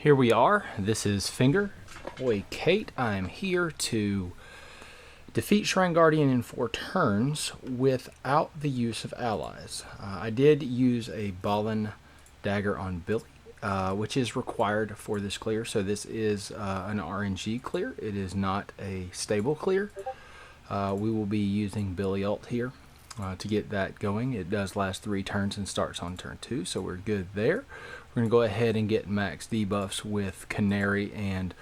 Here we are. This is Finger. Boy, Kate, I'm here to defeat Shrine Guardian in 4 turns without the use of allies. I did use a ballen dagger on Billy, which is required for this clear. So this is an RNG clear. It is not a stable clear. We will be using Billy ult here to get that going. It does last 3 turns and starts on turn 2, so we're good there. We're going to go ahead and get max debuffs with Canary and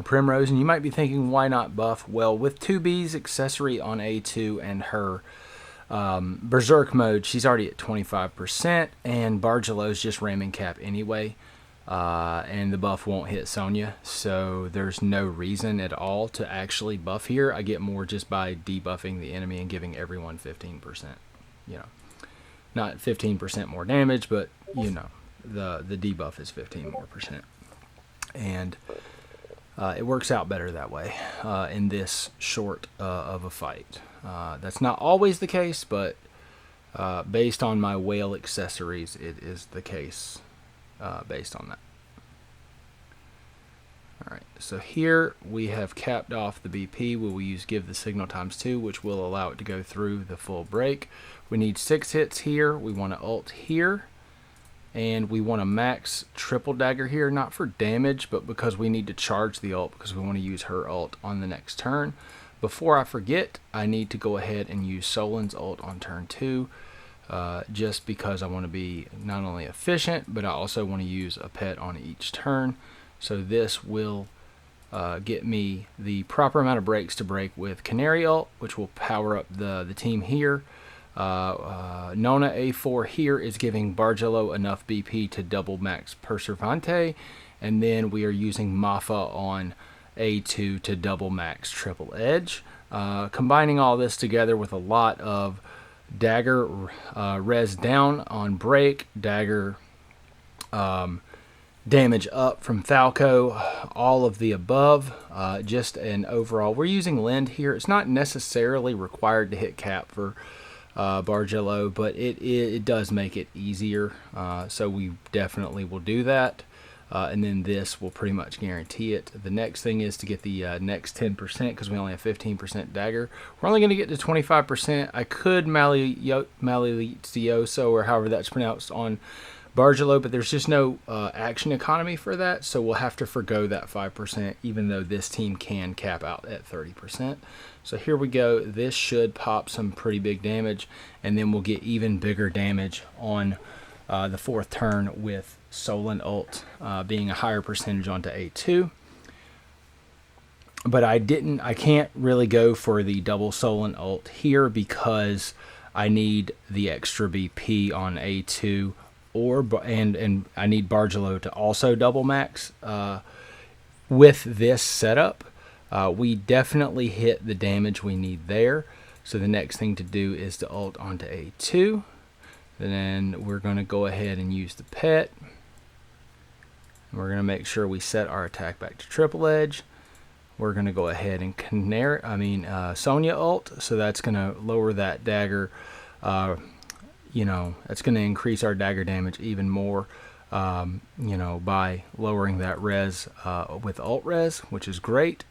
Primrose. And you might be thinking, why not buff? Well, with 2B's accessory on A2 and her Berserk mode, she's already at 25%, and Bargello's just ramming cap anyway. And the buff won't hit Sonia, so there's no reason at all to actually buff here. I get more just by debuffing the enemy and giving everyone 15%. You know, not 15% more damage, but you know, the debuff is 15% more. And it works out better that way in this short of a fight. That's not always the case, but based on my whale accessories, it is the case. Based on that. Alright, so here we have capped off the BP. We will use give the signal ×2, which will allow it to go through the full break. We need 6 hits here. We want to ult here. And we want to max triple dagger here, not for damage, but because we need to charge the ult, because we want to use her ult on the next turn. Before I forget, I need to go ahead and use Solin's ult on turn 2. Just because I want to be not only efficient, but I also want to use a pet on each turn. So this will get me the proper amount of breaks to break with Canary ult, which will power up the team here. Nona A4 here is giving Bargello enough BP to double max Perseverante, and then we are using Mafa on A2 to double max Triple Edge. Combining all this together with a lot of dagger res down on break, dagger damage up from Falco, all of the above, just an overall. We're using Lend here. It's not necessarily required to hit cap for Bargello, but it does make it easier, so we definitely will do that. And then this will pretty much guarantee it. The next thing is to get the next 10%, because we only have 15% dagger. We're only going to get to 25%. I could Malilitioso, or however that's pronounced, on Bargello, but there's just no action economy for that, so we'll have to forgo that 5%, even though this team can cap out at 30%. So here we go. This should pop some pretty big damage, and then we'll get even bigger damage on the 4th turn with Solon ult being a higher percentage onto A2. But I can't really go for the double Solon ult here because I need the extra BP on A2, and I need Bargello to also double max. With this setup, we definitely hit the damage we need there. So the next thing to do is to ult onto A2. Then we're going to go ahead and use the pet. We're going to make sure we set our attack back to triple edge. We're going to go ahead and Sonia ult. So that's going to lower that dagger. You know, that's going to increase our dagger damage even more. You know, by lowering that res with ult res, which is great.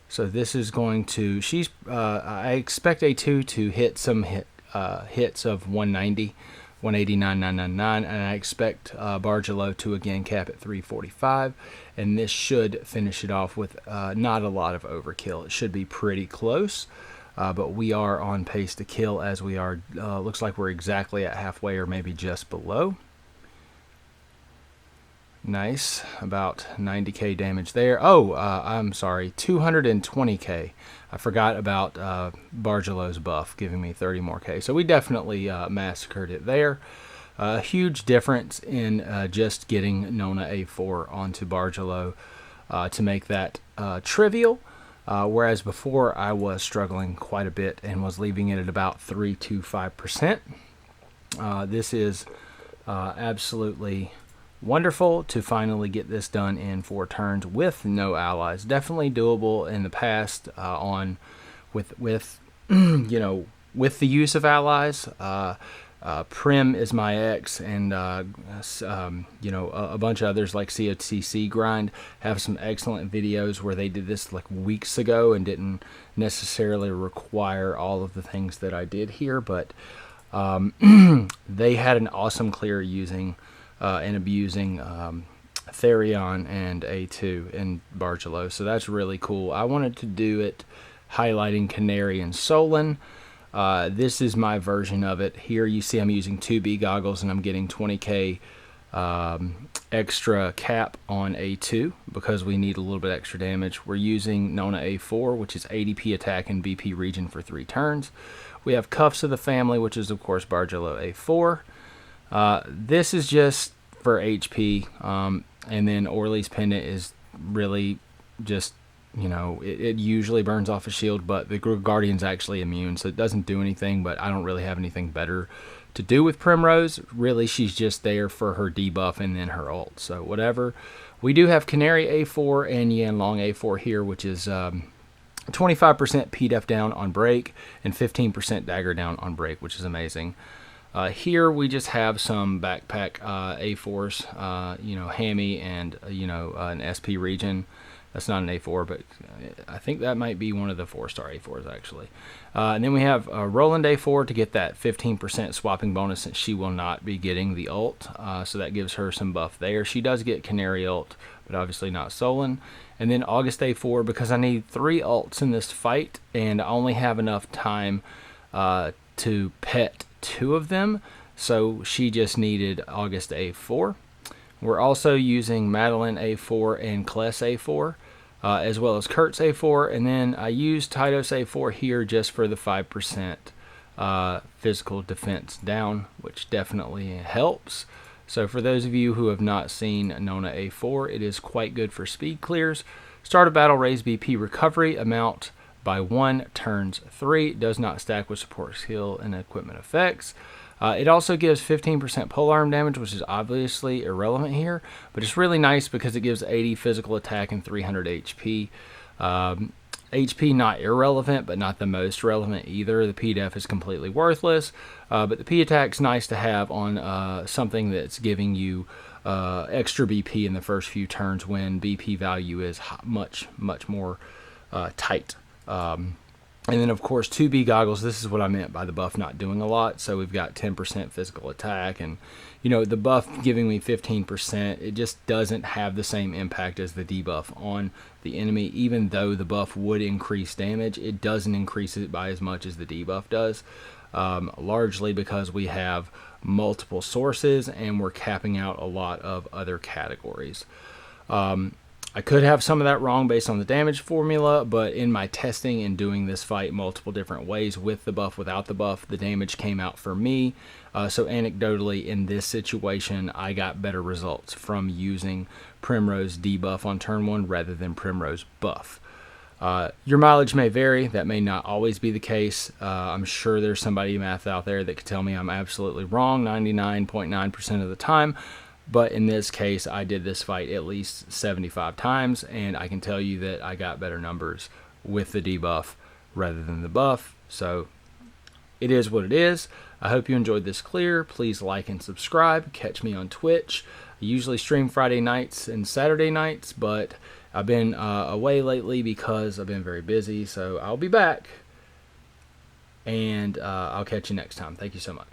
So this is going to. I expect A2 to hit some hits of 190. 189, 999, and I expect Bargello to again cap at 345, and this should finish it off with not a lot of overkill. It should be pretty close, but we are on pace to kill, as we are. Looks like we're exactly at halfway, or maybe just below. Nice, about 90k damage there. Oh, I'm sorry, 220k. I forgot about Bargello's buff giving me 30 more K. So we definitely massacred it there. A huge difference in just getting Nona A4 onto Bargello to make that trivial. Whereas before I was struggling quite a bit and was leaving it at about 3 to 5%. This is absolutely wonderful to finally get this done in 4 turns with no allies. Definitely doable in the past with you know, with the use of allies. Prim is my ex, and you know, a bunch of others like COTC Grind have some excellent videos where they did this like weeks ago and didn't necessarily require all of the things that I did here, but they had an awesome clear using and abusing Therion and A2 in Bargello, so that's really cool. I wanted to do it highlighting Canary and Solon. This is my version of it. Here you see I'm using 2B goggles and I'm getting 20k extra cap on A2 because we need a little bit extra damage. We're using Nona A4, which is 80p attack and BP region for 3 turns. We have Cuffs of the Family, which is of course Bargello A4. This is just for HP, and then Orly's Pendant is really just, you know, it usually burns off a shield, but the Guardian's actually immune, so it doesn't do anything, but I don't really have anything better to do with Primrose. Really, she's just there for her debuff and then her ult, so whatever. We do have Canary A4 and Yanlong A4 here, which is 25% P-Def down on break and 15% dagger down on break, which is amazing. Here we just have some backpack A4s, you know, Hammy and, you know, an SP region. That's not an A4, but I think that might be one of the 4-star A4s, actually. And then we have Roland A4 to get that 15% swapping bonus since she will not be getting the ult. So that gives her some buff there. She does get Canary ult, but obviously not Solon. And then August A4 because I need 3 ults in this fight, and I only have enough time to pet 2 of them. So she just needed August A4. We're also using Madeline A4 and Kless A4. As well as Kurtz A4, and then I used Titos A4 here just for the 5% physical defense down, which definitely helps. So for those of you who have not seen Nona A4, it is quite good for speed clears. Start of battle, raise BP recovery amount by 1, turns 3, does not stack with support skill and equipment effects. It also gives 15% polearm damage, which is obviously irrelevant here, but it's really nice because it gives 80 physical attack and 300 HP. HP not irrelevant, but not the most relevant either. The P-Def is completely worthless, but the P-Attack's nice to have on something that's giving you extra BP in the first few turns when BP value is much more tight. And then, of course, 2B goggles. This is what I meant by the buff not doing a lot. So we've got 10% physical attack. And, you know, the buff giving me 15%, it just doesn't have the same impact as the debuff on the enemy. Even though the buff would increase damage, it doesn't increase it by as much as the debuff does. Largely because we have multiple sources and we're capping out a lot of other categories. I could have some of that wrong based on the damage formula, but in my testing and doing this fight multiple different ways with the buff, without the buff, the damage came out for me. So anecdotally, in this situation, I got better results from using Primrose debuff on turn 1 rather than Primrose buff. Your mileage may vary. That may not always be the case. I'm sure there's somebody math out there that could tell me I'm absolutely wrong 99.9% of the time. But in this case, I did this fight at least 75 times, and I can tell you that I got better numbers with the debuff rather than the buff. So it is what it is. I hope you enjoyed this clear. Please like and subscribe. Catch me on Twitch. I usually stream Friday nights and Saturday nights, but I've been away lately because I've been very busy. So I'll be back, and I'll catch you next time. Thank you so much.